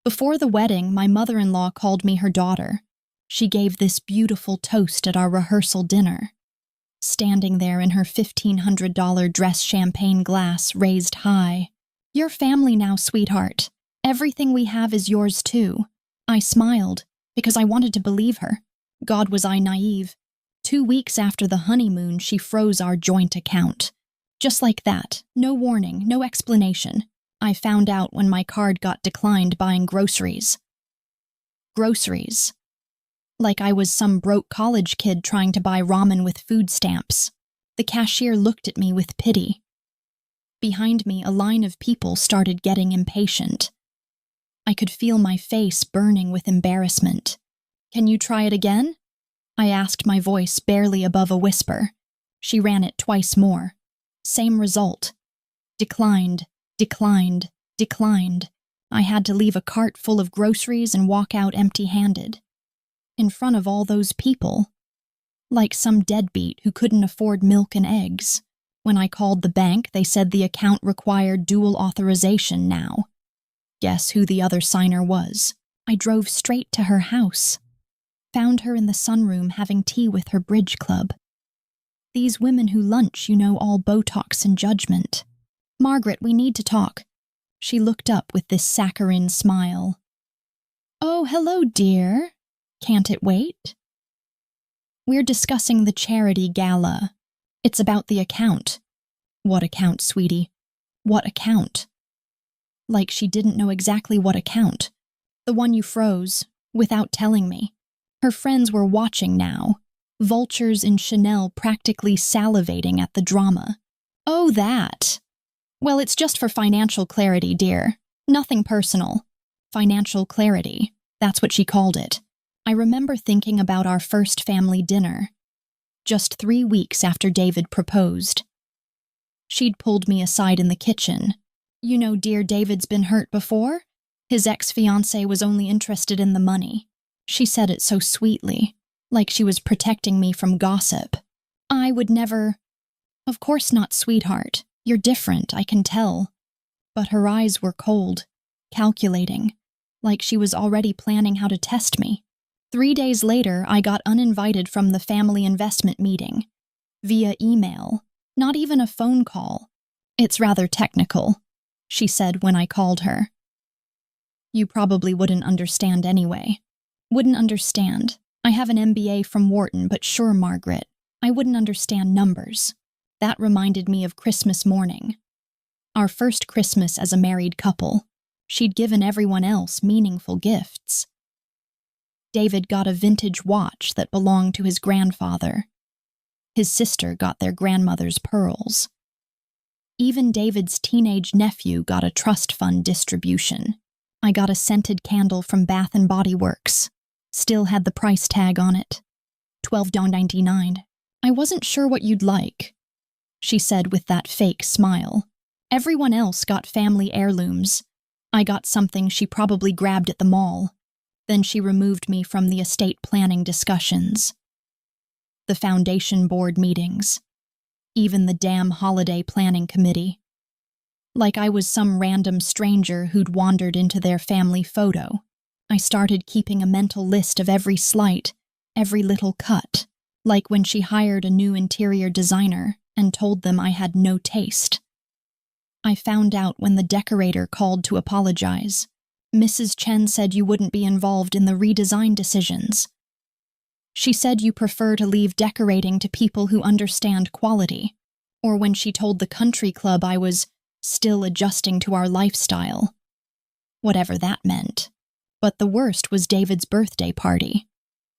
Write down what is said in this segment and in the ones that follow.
Before the wedding, my mother-in-law called me her daughter. She gave this beautiful toast at our rehearsal dinner. Standing there in her $1,500 dress champagne glass raised high. "Your family now, sweetheart. Everything we have is yours too." I smiled, because I wanted to believe her. God, was I naive. 2 weeks after the honeymoon, she froze our joint account. Just like that, no warning, no explanation. I found out when my card got declined buying groceries. Groceries. Like I was some broke college kid trying to buy ramen with food stamps. The cashier looked at me with pity. Behind me, a line of people started getting impatient. I could feel my face burning with embarrassment. "Can you try it again?" I asked, my voice barely above a whisper. She ran it twice more. Same result. Declined, declined, declined. I had to leave a cart full of groceries and walk out empty-handed. In front of all those people. Like some deadbeat who couldn't afford milk and eggs. When I called the bank, they said the account required dual authorization now. Guess who the other signer was? I drove straight to her house. Found her in the sunroom having tea with her bridge club. These women who lunch, all Botox and judgment. "Margaret, we need to talk." She looked up with this saccharine smile. "Oh, hello, dear. Can't it wait?" "We're discussing the charity gala. It's about the account." "What account, sweetie? What account?" Like she didn't know exactly what account. "The one you froze, without telling me." Her friends were watching now. Vultures in Chanel practically salivating at the drama. "Oh, that. Well, it's just for financial clarity, dear. Nothing personal. Financial clarity. That's what she called it." I remember thinking about our first family dinner. Just 3 weeks after David proposed. She'd pulled me aside in the kitchen. "Dear, David's been hurt before? His ex-fiancé was only interested in the money." She said it so sweetly, like she was protecting me from gossip. "I would never—" "Of course not, sweetheart. You're different, I can tell." But her eyes were cold, calculating, like she was already planning how to test me. 3 days later, I got uninvited from the family investment meeting. Via email, not even a phone call. "It's rather technical," she said when I called her. "You probably wouldn't understand anyway." "Wouldn't understand. I have an MBA from Wharton, but sure, Margaret, I wouldn't understand numbers." That reminded me of Christmas morning. Our first Christmas as a married couple. She'd given everyone else meaningful gifts. David got a vintage watch that belonged to his grandfather. His sister got their grandmother's pearls. Even David's teenage nephew got a trust fund distribution. I got a scented candle from Bath & Body Works. Still had the price tag on it. $12.99. "I wasn't sure what you'd like," she said with that fake smile. "Everyone else got family heirlooms. I got something she probably grabbed at the mall." Then she removed me from the estate planning discussions. The foundation board meetings. Even the damn holiday planning committee. Like I was some random stranger who'd wandered into their family photo. I started keeping a mental list of every slight, every little cut, like when she hired a new interior designer and told them I had no taste. I found out when the decorator called to apologize. "Mrs. Chen said you wouldn't be involved in the redesign decisions. She said you prefer to leave decorating to people who understand quality." Or when she told the country club I was still adjusting to our lifestyle. Whatever that meant. But the worst was David's birthday party.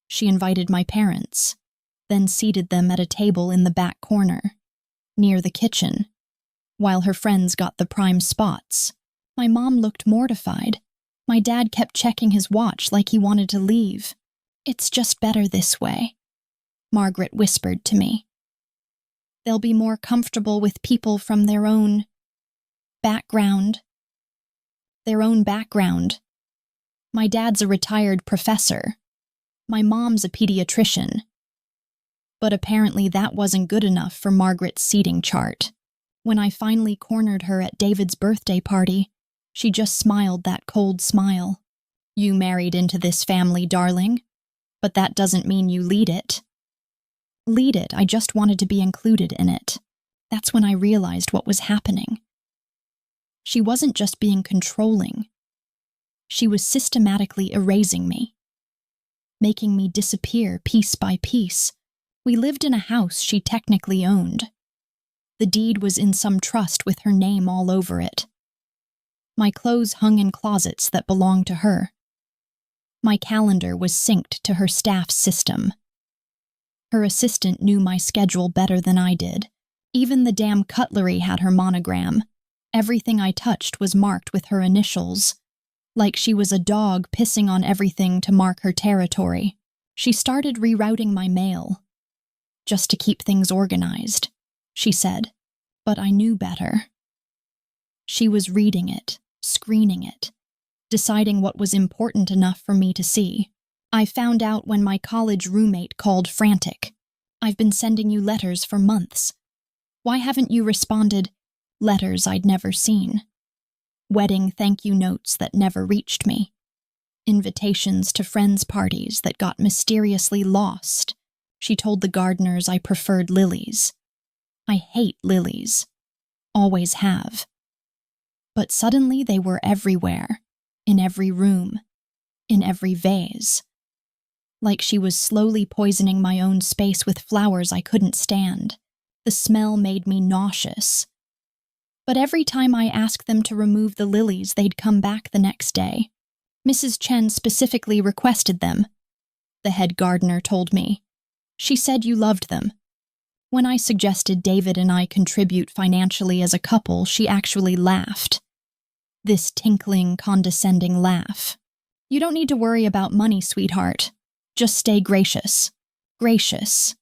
She invited my parents, then seated them at a table in the back corner, near the kitchen, while her friends got the prime spots. My mom looked mortified. My dad kept checking his watch like he wanted to leave. "It's just better this way," Margaret whispered to me. "They'll be more comfortable with people from their own background." Their own background. My dad's a retired professor. My mom's a pediatrician. But apparently that wasn't good enough for Margaret's seating chart. When I finally cornered her at David's birthday party, she just smiled that cold smile. You married into this family, darling, but that doesn't mean you lead it. Lead it, I just wanted to be included in it. That's when I realized what was happening. She wasn't just being controlling. She was systematically erasing me, making me disappear piece by piece. We lived in a house she technically owned. The deed was in some trust with her name all over it. My clothes hung in closets that belonged to her. My calendar was synced to her staff's system. Her assistant knew my schedule better than I did. Even the damn cutlery had her monogram. Everything I touched was marked with her initials, like she was a dog pissing on everything to mark her territory. She started rerouting my mail, just to keep things organized, she said, but I knew better. She was reading it, screening it, deciding what was important enough for me to see. I found out when my college roommate called frantic. I've been sending you letters for months. Why haven't you responded? Letters I'd never seen. Wedding thank you notes that never reached me. Invitations to friends' parties that got mysteriously lost. She told the gardeners I preferred lilies. I hate lilies. Always have. But suddenly they were everywhere. In every room. In every vase. Like she was slowly poisoning my own space with flowers I couldn't stand. The smell made me nauseous. But every time I asked them to remove the lilies, they'd come back the next day. Mrs. Chen specifically requested them. The head gardener told me. She said you loved them. When I suggested David and I contribute financially as a couple, she actually laughed. This tinkling, condescending laugh. You don't need to worry about money, sweetheart. Just stay gracious. Gracious.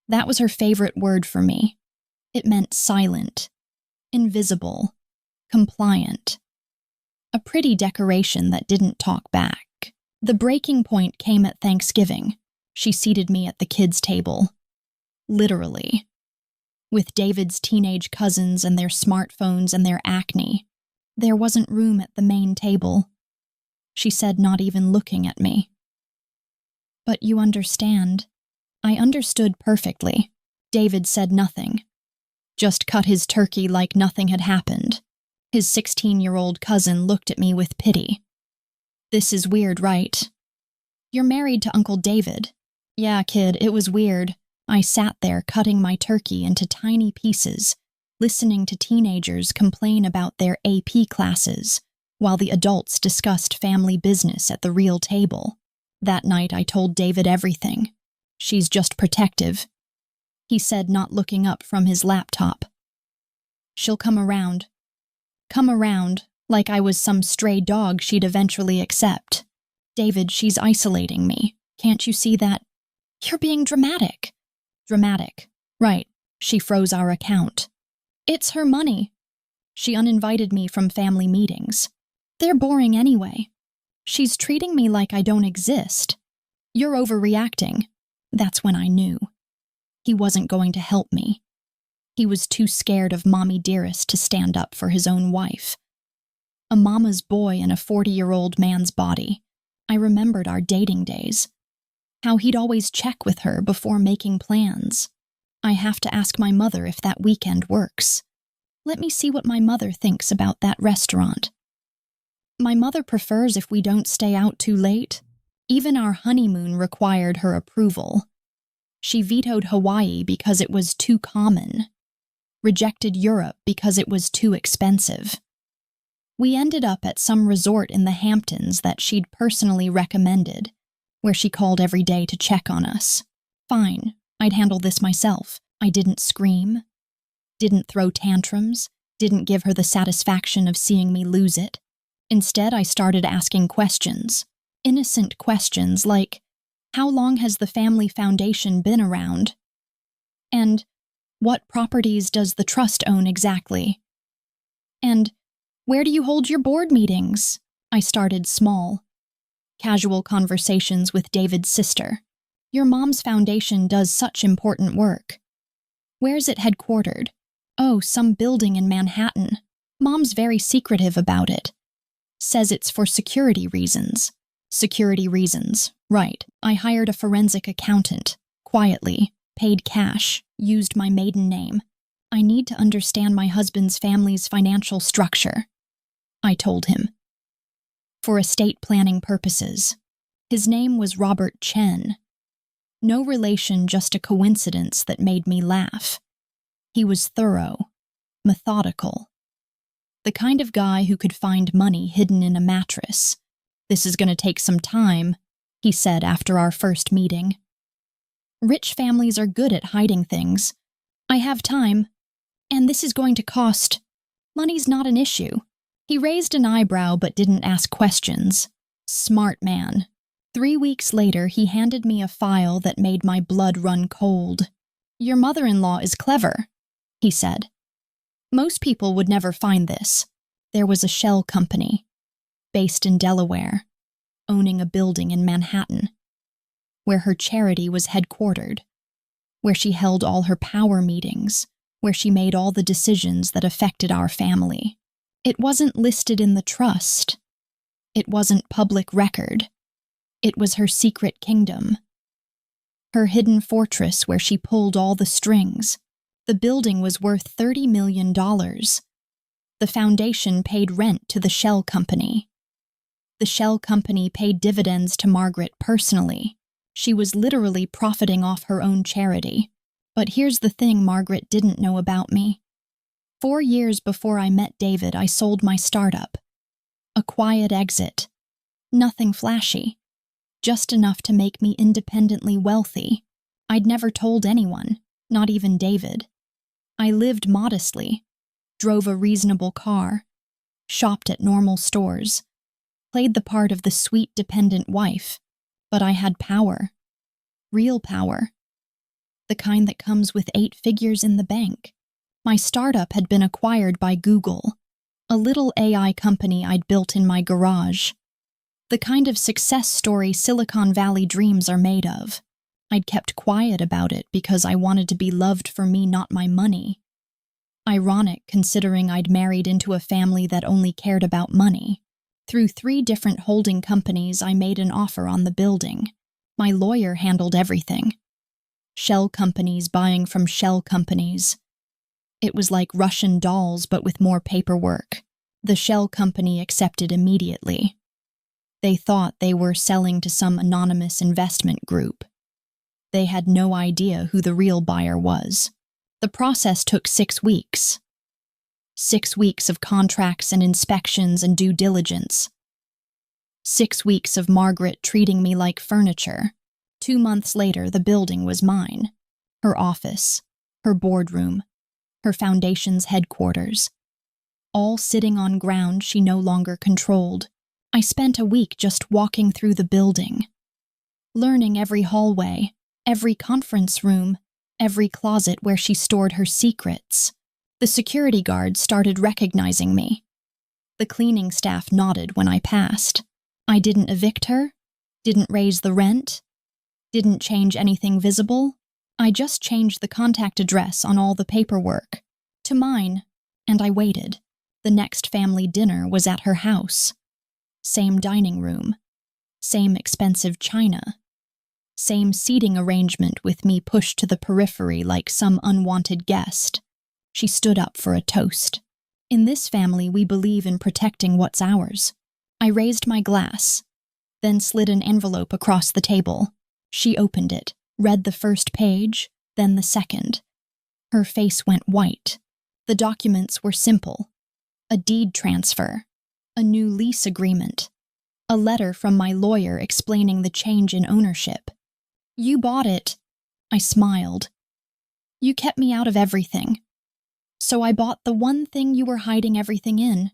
That was her favorite word for me. It meant silent, invisible, compliant. A pretty decoration that didn't talk back. The breaking point came at Thanksgiving. She seated me at the kids' table. Literally. With David's teenage cousins and their smartphones and their acne. There wasn't room at the main table. She said, not even looking at me. But you understand. I understood perfectly. David said nothing. Just cut his turkey like nothing had happened. His 16-year-old cousin looked at me with pity. This is weird, right? You're married to Uncle David. Yeah, kid, it was weird. I sat there cutting my turkey into tiny pieces, listening to teenagers complain about their AP classes, while the adults discussed family business at the real table. That night I told David everything. She's just protective, he said, not looking up from his laptop. She'll come around. Come around, like I was some stray dog she'd eventually accept. David, she's isolating me. Can't you see that? You're being dramatic. Dramatic. Right. She froze our account. It's her money. She uninvited me from family meetings. They're boring anyway. She's treating me like I don't exist. You're overreacting. That's when I knew. He wasn't going to help me. He was too scared of Mommy Dearest to stand up for his own wife. A mama's boy in a 40-year-old man's body. I remembered our dating days. How he'd always check with her before making plans. I have to ask my mother if that weekend works. Let me see what my mother thinks about that restaurant. My mother prefers if we don't stay out too late. Even our honeymoon required her approval. She vetoed Hawaii because it was too common. Rejected Europe because it was too expensive. We ended up at some resort in the Hamptons that she'd personally recommended, where she called every day to check on us. Fine, I'd handle this myself. I didn't scream, didn't throw tantrums, didn't give her the satisfaction of seeing me lose it. Instead, I started asking questions. Innocent questions like, how long has the family foundation been around? And what properties does the trust own exactly? And where do you hold your board meetings? I started small. Casual conversations with David's sister. Your mom's foundation does such important work. Where's it headquartered? Oh, some building in Manhattan. Mom's very secretive about it. Says it's for security reasons. Security reasons, right. I hired a forensic accountant, quietly, paid cash, used my maiden name. I need to understand my husband's family's financial structure, I told him. For estate planning purposes. His name was Robert Chen. No relation, just a coincidence that made me laugh. He was thorough, methodical. The kind of guy who could find money hidden in a mattress. This is going to take some time, he said after our first meeting. Rich families are good at hiding things. I have time, and this is going to cost. Money's not an issue. He raised an eyebrow but didn't ask questions. Smart man. 3 weeks later, he handed me a file that made my blood run cold. Your mother-in-law is clever, he said. Most people would never find this. There was a shell company, based in Delaware, owning a building in Manhattan, where her charity was headquartered, where she held all her power meetings, where she made all the decisions that affected our family. It wasn't listed in the trust. It wasn't public record. It was her secret kingdom, her hidden fortress where she pulled all the strings. The building was worth $30 million. The foundation paid rent to the shell company. The shell company paid dividends to Margaret personally. She was literally profiting off her own charity. But here's the thing Margaret didn't know about me. 4 years before I met David, I sold my startup. A quiet exit. Nothing flashy. Just enough to make me independently wealthy. I'd never told anyone, not even David. I lived modestly, drove a reasonable car, shopped at normal stores, played the part of the sweet dependent wife, but I had power. Real power. The kind that comes with 8 figures in the bank. My startup had been acquired by Google, a little AI company I'd built in my garage. The kind of success story Silicon Valley dreams are made of. I'd kept quiet about it because I wanted to be loved for me, not my money. Ironic, considering I'd married into a family that only cared about money. Through 3 different holding companies, I made an offer on the building. My lawyer handled everything. Shell companies buying from shell companies. It was like Russian dolls, but with more paperwork. The shell company accepted immediately. They thought they were selling to some anonymous investment group. They had no idea who the real buyer was. The process took 6 weeks. 6 weeks of contracts and inspections and due diligence. 6 weeks of Margaret treating me like furniture. 2 months later, the building was mine. Her office, her boardroom, her foundation's headquarters. All sitting on ground she no longer controlled. I spent a week just walking through the building, learning every hallway, every conference room, every closet where she stored her secrets. The security guards started recognizing me. The cleaning staff nodded when I passed. I didn't evict her, didn't raise the rent, didn't change anything visible. I just changed the contact address on all the paperwork to mine, and I waited. The next family dinner was at her house. Same dining room, same expensive china, same seating arrangement with me pushed to the periphery like some unwanted guest. She stood up for a toast. In this family, we believe in protecting what's ours. I raised my glass, then slid an envelope across the table. She opened it, read the first page, then the second. Her face went white. The documents were simple. A deed transfer. A new lease agreement, a letter from my lawyer explaining the change in ownership. You bought it. I smiled. You kept me out of everything. So I bought the one thing you were hiding everything in.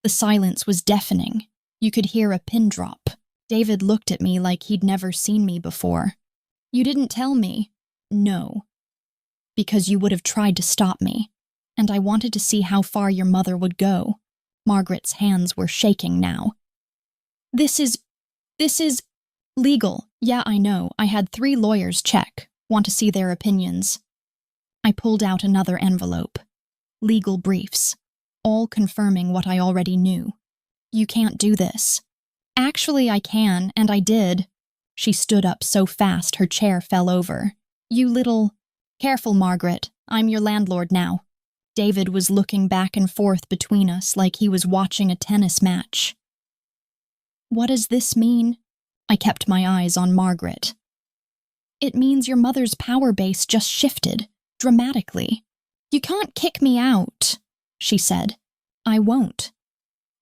The silence was deafening. You could hear a pin drop. David looked at me like he'd never seen me before. You didn't tell me. No. Because you would have tried to stop me, and I wanted to see how far your mother would go. Margaret's hands were shaking now. This is legal. Yeah, I know. I had 3 lawyers check. Want to see their opinions. I pulled out another envelope. Legal briefs. All confirming what I already knew. You can't do this. Actually, I can, and I did. She stood up so fast her chair fell over. You little... Careful, Margaret. I'm your landlord now. David was looking back and forth between us like he was watching a tennis match. What does this mean? I kept my eyes on Margaret. It means your mother's power base just shifted, dramatically. You can't kick me out, she said. I won't.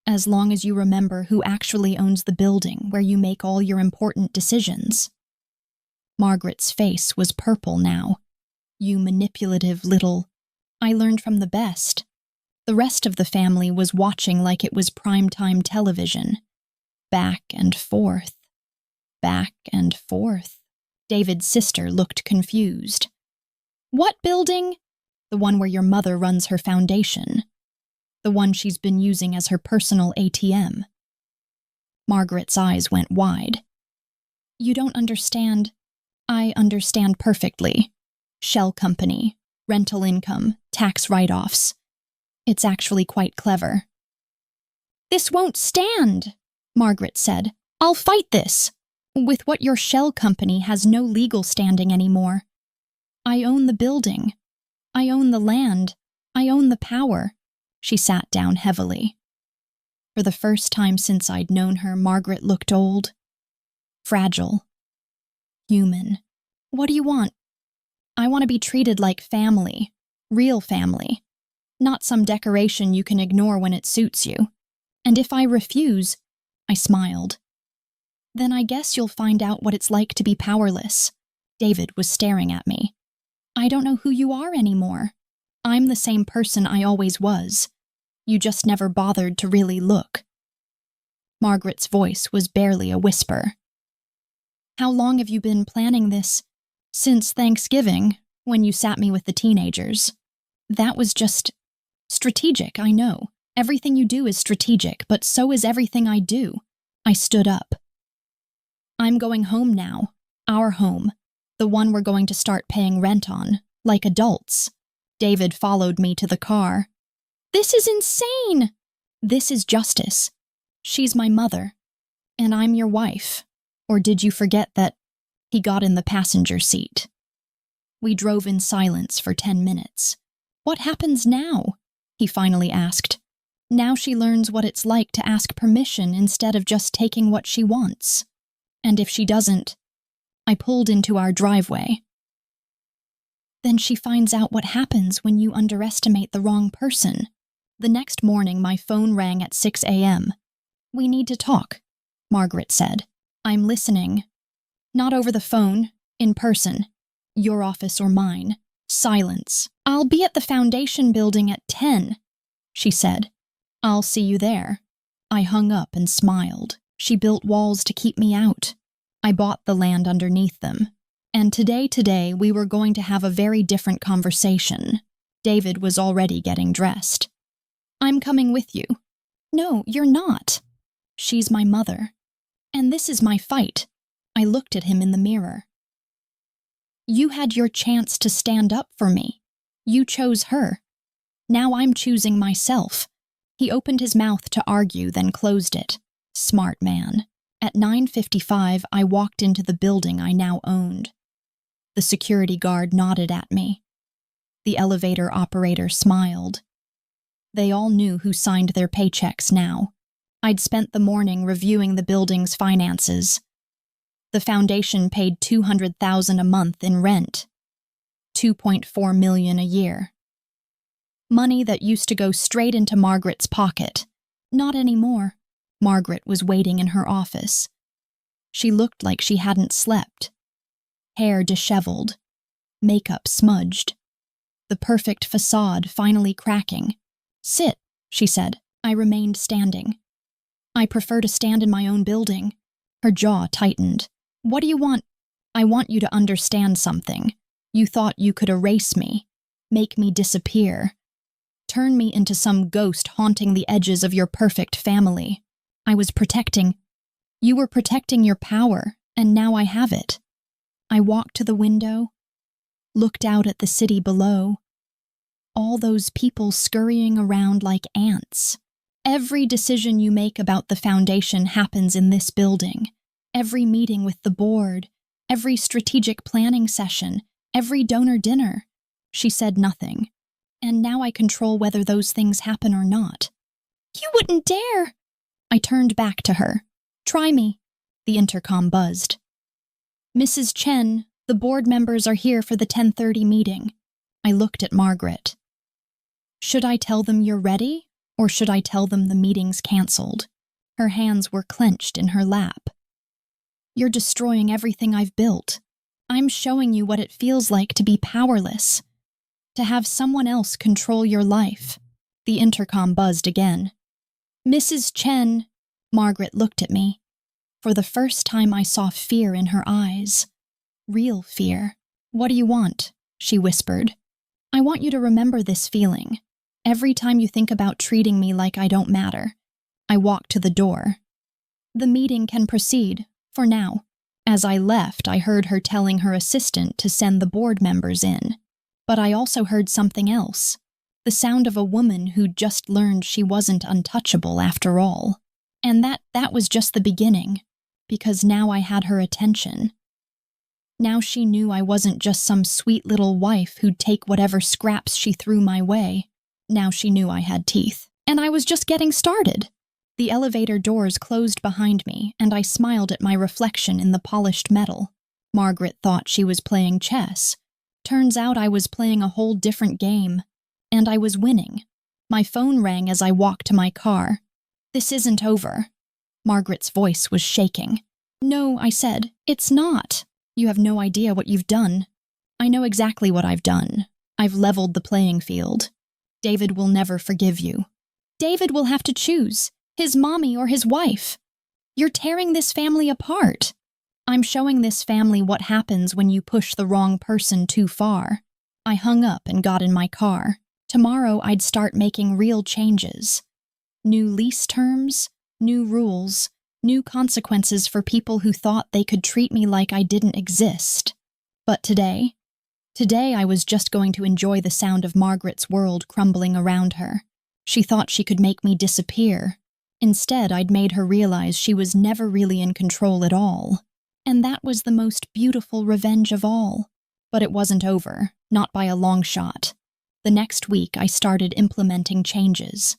As long as you remember who actually owns the building where you make all your important decisions. Margaret's face was purple now. You manipulative little... I learned from the best. The rest of the family was watching like it was primetime television. Back and forth. Back and forth. David's sister looked confused. What building? The one where your mother runs her foundation. The one she's been using as her personal ATM. Margaret's eyes went wide. You don't understand. I understand perfectly. Shell company, rental income, tax write-offs. It's actually quite clever. This won't stand, Margaret said. I'll fight this. With what your shell company has no legal standing anymore. I own the building. I own the land. I own the power. She sat down heavily. For the first time since I'd known her, Margaret looked old. Fragile. Human. What do you want? I want to be treated like family. Real family. Not some decoration you can ignore when it suits you. And if I refuse, I smiled. Then I guess you'll find out what it's like to be powerless. David was staring at me. I don't know who you are anymore. I'm the same person I always was. You just never bothered to really look. Margaret's voice was barely a whisper. How long have you been planning this? Since Thanksgiving, when you sat me with the teenagers. That was just strategic, I know. Everything you do is strategic, but so is everything I do. I stood up. I'm going home now. Our home. The one we're going to start paying rent on, like adults. David followed me to the car. This is insane! This is justice. She's my mother. And I'm your wife. Or did you forget that? He got in the passenger seat. We drove in silence for 10 minutes. What happens now? He finally asked. Now she learns what it's like to ask permission instead of just taking what she wants. And if she doesn't, I pulled into our driveway. Then she finds out what happens when you underestimate the wrong person. The next morning, my phone rang at 6 a.m. We need to talk, Margaret said. I'm listening. Not over the phone, in person. Your office or mine. Silence. I'll be at the foundation building at 10, she said. I'll see you there. I hung up and smiled. She built walls to keep me out. I bought the land underneath them. And today, we were going to have a very different conversation. David was already getting dressed. I'm coming with you. No, you're not. She's my mother. And this is my fight. I looked at him in the mirror. You had your chance to stand up for me. You chose her. Now I'm choosing myself. He opened his mouth to argue, then closed it. Smart man. At 9:55, I walked into the building I now owned. The security guard nodded at me. The elevator operator smiled. They all knew who signed their paychecks now. I'd spent the morning reviewing the building's finances. The foundation paid $200,000 a month in rent, $2.4 million a year. Money that used to go straight into Margaret's pocket. Not anymore. Margaret was waiting in her office. She looked like she hadn't slept. Hair disheveled, makeup smudged. The perfect facade finally cracking. Sit, she said. I remained standing. I prefer to stand in my own building. Her jaw tightened. What do you want? I want you to understand something. You thought you could erase me, make me disappear, turn me into some ghost haunting the edges of your perfect family. I was protecting. You were protecting your power, and now I have it. I walked to the window, looked out at the city below. All those people scurrying around like ants. Every decision you make about the foundation happens in this building. Every meeting with the board, every strategic planning session, every donor dinner. She said nothing. And now I control whether those things happen or not. You wouldn't dare! I turned back to her. Try me. The intercom buzzed. Mrs. Chen, the board members are here for the 10:30 meeting. I looked at Margaret. Should I tell them you're ready, or should I tell them the meeting's canceled? Her hands were clenched in her lap. You're destroying everything I've built. I'm showing you what it feels like to be powerless, to have someone else control your life. The intercom buzzed again. Mrs. Chen, Margaret looked at me. For the first time I saw fear in her eyes. Real fear. What do you want? She whispered. I want you to remember this feeling. Every time you think about treating me like I don't matter. I walked to the door. The meeting can proceed, for now. As I left, I heard her telling her assistant to send the board members in. But I also heard something else. The sound of a woman who'd just learned she wasn't untouchable after all. And that was just the beginning, because now I had her attention. Now she knew I wasn't just some sweet little wife who'd take whatever scraps she threw my way. Now she knew I had teeth, and I was just getting started. The elevator doors closed behind me, and I smiled at my reflection in the polished metal. Margaret thought she was playing chess. Turns out I was playing a whole different game, and I was winning. My phone rang as I walked to my car. This isn't over. Margaret's voice was shaking. No, I said, it's not. You have no idea what you've done. I know exactly what I've done. I've leveled the playing field. David will never forgive you. David will have to choose, his mommy or his wife. You're tearing this family apart. I'm showing this family what happens when you push the wrong person too far. I hung up and got in my car. Tomorrow I'd start making real changes. New lease terms, new rules, new consequences for people who thought they could treat me like I didn't exist. But today I was just going to enjoy the sound of Margaret's world crumbling around her. She thought she could make me disappear. Instead, I'd made her realize she was never really in control at all. And that was the most beautiful revenge of all. But it wasn't over, not by a long shot. The next week, I started implementing changes.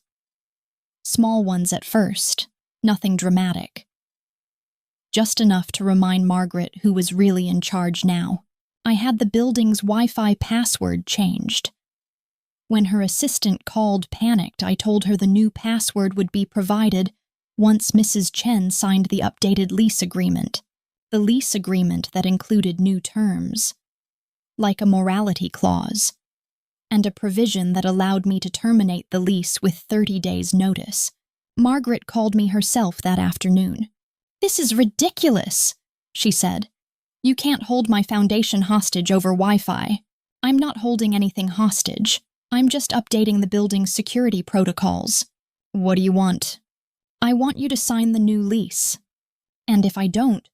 Small ones at first, nothing dramatic. Just enough to remind Margaret who was really in charge now. I had the building's Wi-Fi password changed. When her assistant called panicked, I told her the new password would be provided once Mrs. Chen signed the updated lease agreement. The lease agreement that included new terms, like a morality clause, and a provision that allowed me to terminate the lease with 30 days' notice. Margaret called me herself that afternoon. This is ridiculous, she said. You can't hold my foundation hostage over Wi-Fi. I'm not holding anything hostage. I'm just updating the building's security protocols. What do you want? I want you to sign the new lease. And if I don't,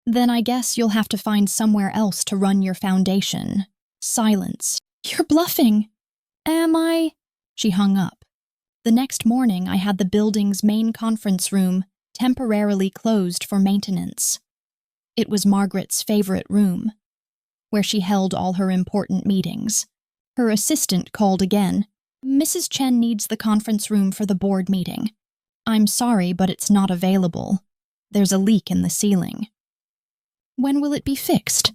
then I guess you'll have to find somewhere else to run your foundation. Silence. You're bluffing. Am I? She hung up. The next morning, I had the building's main conference room temporarily closed for maintenance. It was Margaret's favorite room, where she held all her important meetings. Her assistant called again. Mrs. Chen needs the conference room for the board meeting. I'm sorry, but it's not available. There's a leak in the ceiling. When will it be fixed?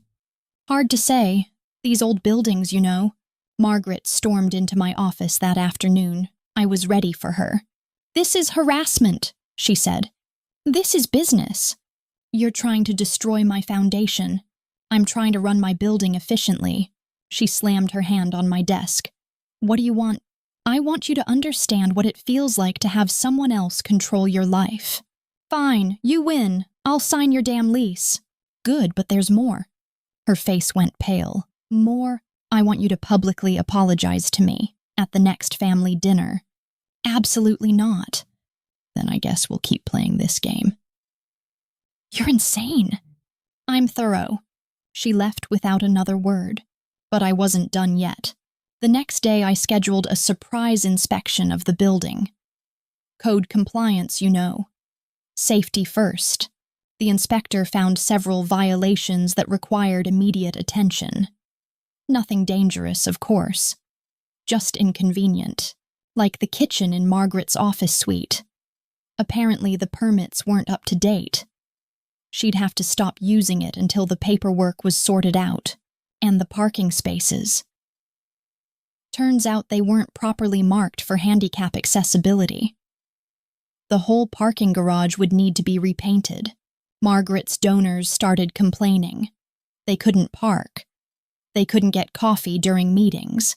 Hard to say. These old buildings, you know. Margaret stormed into my office that afternoon. I was ready for her. This is harassment, she said. This is business. You're trying to destroy my foundation. I'm trying to run my building efficiently. She slammed her hand on my desk. What do you want? I want you to understand what it feels like to have someone else control your life. Fine, you win. I'll sign your damn lease. Good, but there's more. Her face went pale. More? I want you to publicly apologize to me at the next family dinner. Absolutely not. Then I guess we'll keep playing this game. You're insane. I'm thorough. She left without another word. But I wasn't done yet. The next day I scheduled a surprise inspection of the building. Code compliance, you know. Safety first. The inspector found several violations that required immediate attention. Nothing dangerous, of course. Just inconvenient. Like the kitchen in Margaret's office suite. Apparently the permits weren't up to date. She'd have to stop using it until the paperwork was sorted out. And the parking spaces. Turns out they weren't properly marked for handicap accessibility. The whole parking garage would need to be repainted. Margaret's donors started complaining. They couldn't park. They couldn't get coffee during meetings.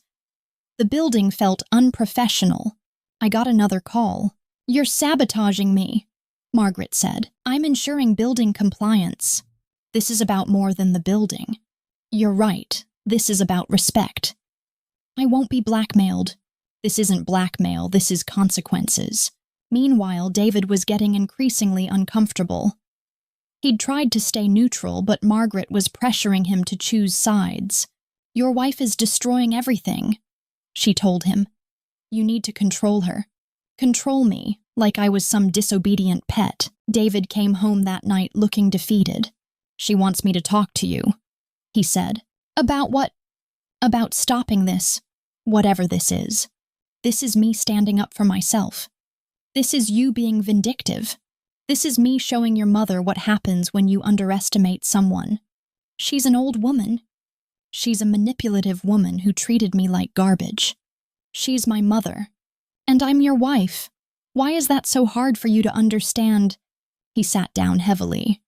The building felt unprofessional. I got another call. "You're sabotaging me," Margaret said. "I'm ensuring building compliance. This is about more than the building. You're right. This is about respect. I won't be blackmailed. This isn't blackmail, this is consequences." Meanwhile, David was getting increasingly uncomfortable. He'd tried to stay neutral, but Margaret was pressuring him to choose sides. "Your wife is destroying everything," she told him. "You need to control her. Control me, like I was some disobedient pet." David came home that night looking defeated. "She wants me to talk to you," he said. "About what?" "About stopping this. Whatever this is. This is me standing up for myself. This is you being vindictive. This is me showing your mother what happens when you underestimate someone. She's an old woman. She's a manipulative woman who treated me like garbage. She's my mother. And I'm your wife. Why is that so hard for you to understand?" He sat down heavily.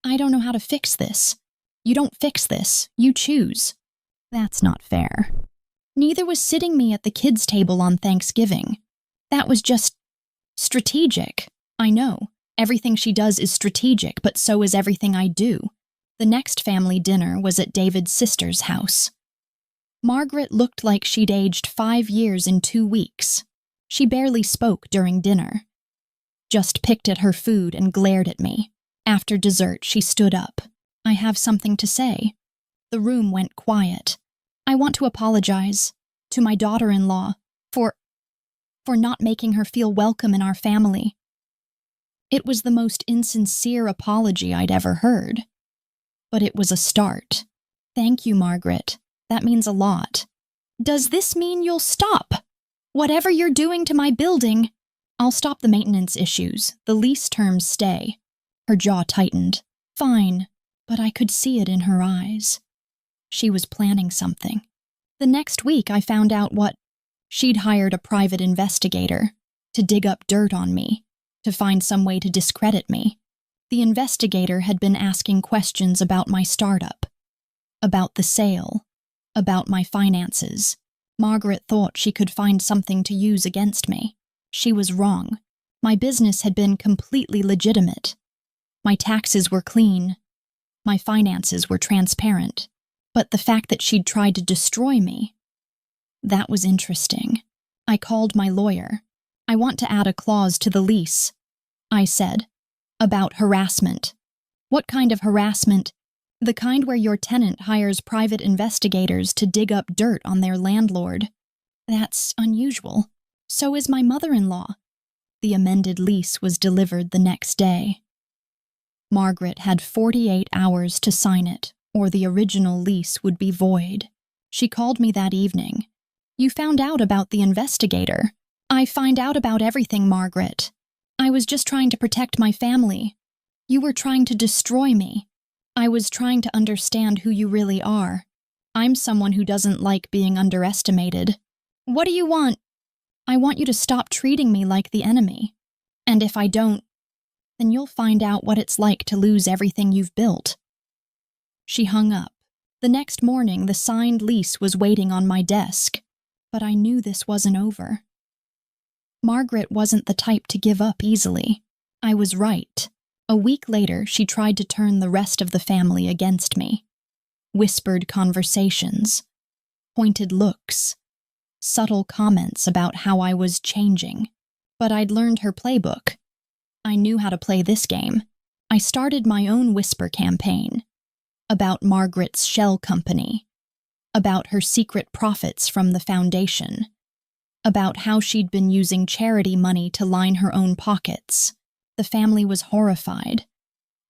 "I don't know how to fix this. You don't fix this. You choose." "That's not fair." "Neither was sitting me at the kids' table on Thanksgiving. That was just strategic. I know. Everything she does is strategic, but so is everything I do." The next family dinner was at David's sister's house. Margaret looked like she'd aged 5 years in 2 weeks. She barely spoke during dinner. Just picked at her food and glared at me. After dessert, she stood up. "I have something to say." The room went quiet. "I want to apologize to my daughter-in-law for not making her feel welcome in our family." It was the most insincere apology I'd ever heard. But it was a start. "Thank you, Margaret. That means a lot." "Does this mean you'll stop? Whatever you're doing to my building?" "I'll stop the maintenance issues. The lease terms stay." Her jaw tightened. "Fine." But I could see it in her eyes. She was planning something. The next week I found out she'd hired a private investigator to dig up dirt on me, to find some way to discredit me. The investigator had been asking questions about my startup, about the sale, about my finances. Margaret thought she could find something to use against me. She was wrong. My business had been completely legitimate. My taxes were clean. My finances were transparent. But the fact that she'd tried to destroy me, that was interesting. I called my lawyer. "I want to add a clause to the lease," I said, "about harassment." "What kind of harassment?" "The kind where your tenant hires private investigators to dig up dirt on their landlord." "That's unusual. So is my mother-in-law." The amended lease was delivered the next day. Margaret had 48 hours to sign it, or the original lease would be void. She called me that evening. "You found out about the investigator." "I find out about everything, Margaret. I was just trying to protect my family. You were trying to destroy me. I was trying to understand who you really are. I'm someone who doesn't like being underestimated." "What do you want?" "I want you to stop treating me like the enemy. And if I don't, then you'll find out what it's like to lose everything you've built." She hung up. The next morning, the signed lease was waiting on my desk, but I knew this wasn't over. Margaret wasn't the type to give up easily. I was right. A week later, she tried to turn the rest of the family against me. Whispered conversations, pointed looks, subtle comments about how I was changing. But I'd learned her playbook. I knew how to play this game. I started my own whisper campaign. About Margaret's shell company. About her secret profits from the foundation. about how she'd been using charity money to line her own pockets. The family was horrified.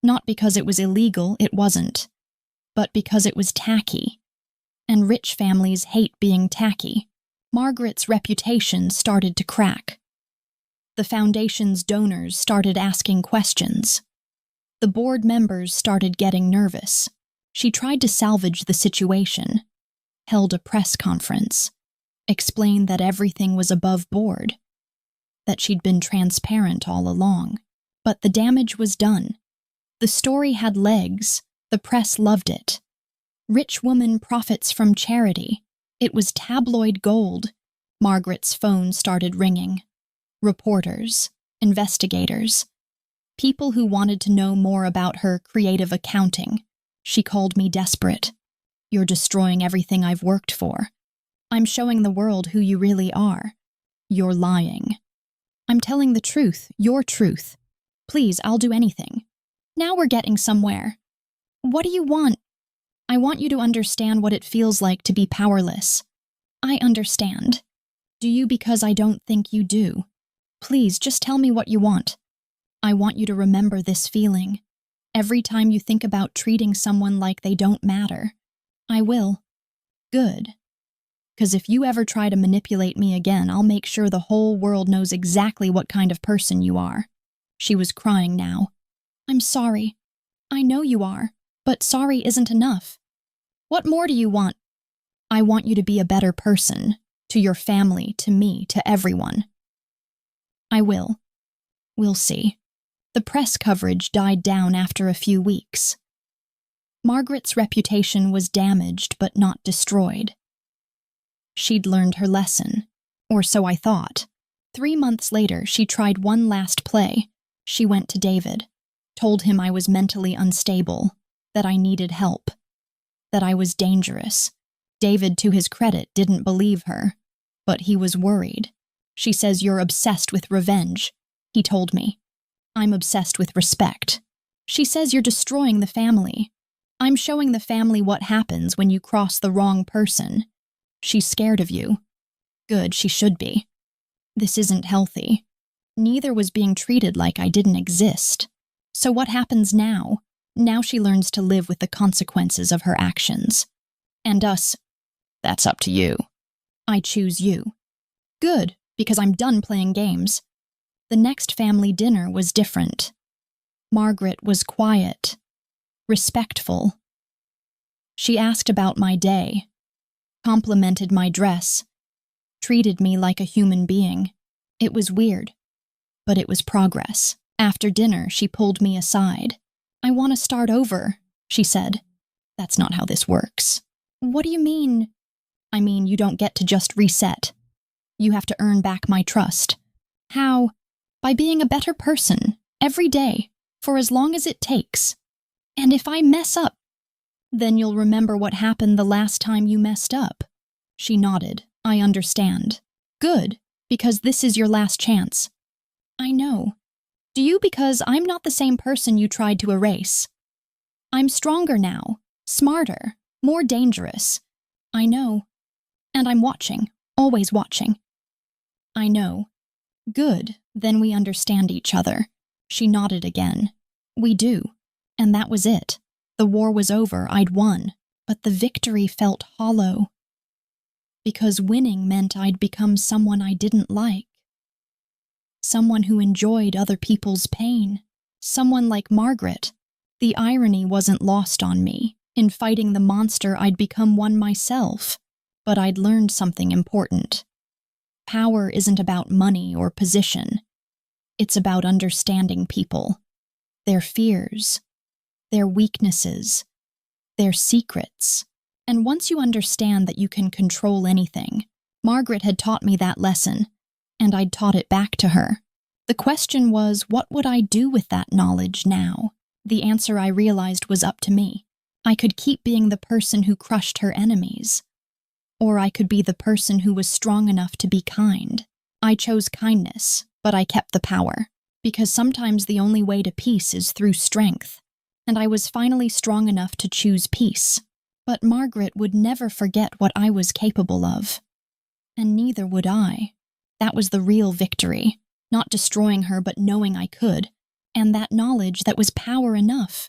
Not because it was illegal, it wasn't, but because it was tacky. And rich families hate being tacky. Margaret's reputation started to crack. The foundation's donors started asking questions. The board members started getting nervous. She tried to salvage the situation, held a press conference, explained that everything was above board, that she'd been transparent all along. But the damage was done. The story had legs. The press loved it. Rich woman profits from charity. It was tabloid gold. Margaret's phone started ringing. Reporters, investigators, people who wanted to know more about her creative accounting. She called me desperate. You're destroying everything I've worked for. I'm showing the world who you really are. You're lying. I'm telling the truth, your truth. Please, I'll do anything. Now we're getting somewhere. What do you want? I want you to understand what it feels like to be powerless. I understand. Do you? Because I don't think you do. Please, just tell me what you want. I want you to remember this feeling. Every time you think about treating someone like they don't matter. I will. Good. Because if you ever try to manipulate me again, I'll make sure the whole world knows exactly what kind of person you are. She was crying now. I'm sorry. I know you are, but sorry isn't enough. What more do you want? I want you to be a better person, to your family, to me, to everyone. I will. We'll see. The press coverage died down after a few weeks. Margaret's reputation was damaged but not destroyed. She'd learned her lesson, or so I thought. 3 months later, she tried one last play. She went to David, told him I was mentally unstable, that I needed help, that I was dangerous. David, to his credit, didn't believe her, but he was worried. She says, "You're obsessed with revenge," he told me. I'm obsessed with respect. She says, "You're destroying the family." I'm showing the family what happens when you cross the wrong person. She's scared of you. Good, she should be. This isn't healthy. Neither was being treated like I didn't exist. So what happens now? Now she learns to live with the consequences of her actions. And us, that's up to you. I choose you. Good, because I'm done playing games. The next family dinner was different. Margaret was quiet, respectful. She asked about my day, complimented my dress, treated me like a human being. It was weird, but it was progress. After dinner, she pulled me aside. I want to start over, she said. That's not how this works. What do you mean? I mean, you don't get to just reset. You have to earn back my trust. How? By being a better person, every day, for as long as it takes. And if I mess up, then you'll remember what happened the last time you messed up. She nodded. I understand. Good, because this is your last chance. I know. Do you? Because I'm not the same person you tried to erase. I'm stronger now, smarter, more dangerous. I know. And I'm watching, always watching. I know. Good, then we understand each other. She nodded again. We do. And that was it. The war was over, I'd won. But the victory felt hollow. Because winning meant I'd become someone I didn't like. Someone who enjoyed other people's pain. Someone like Margaret. The irony wasn't lost on me. In fighting the monster, I'd become one myself. But I'd learned something important. Power isn't about money or position. It's about understanding people, their fears, their weaknesses, their secrets. And once you understand that you can control anything, Margaret had taught me that lesson, and I'd taught it back to her. The question was, what would I do with that knowledge now? The answer, I realized, was up to me. I could keep being the person who crushed her enemies. Or I could be the person who was strong enough to be kind. I chose kindness, but I kept the power. Because sometimes the only way to peace is through strength. And I was finally strong enough to choose peace. But Margaret would never forget what I was capable of. And neither would I. That was the real victory, not destroying her but knowing I could, and that knowledge that was power enough.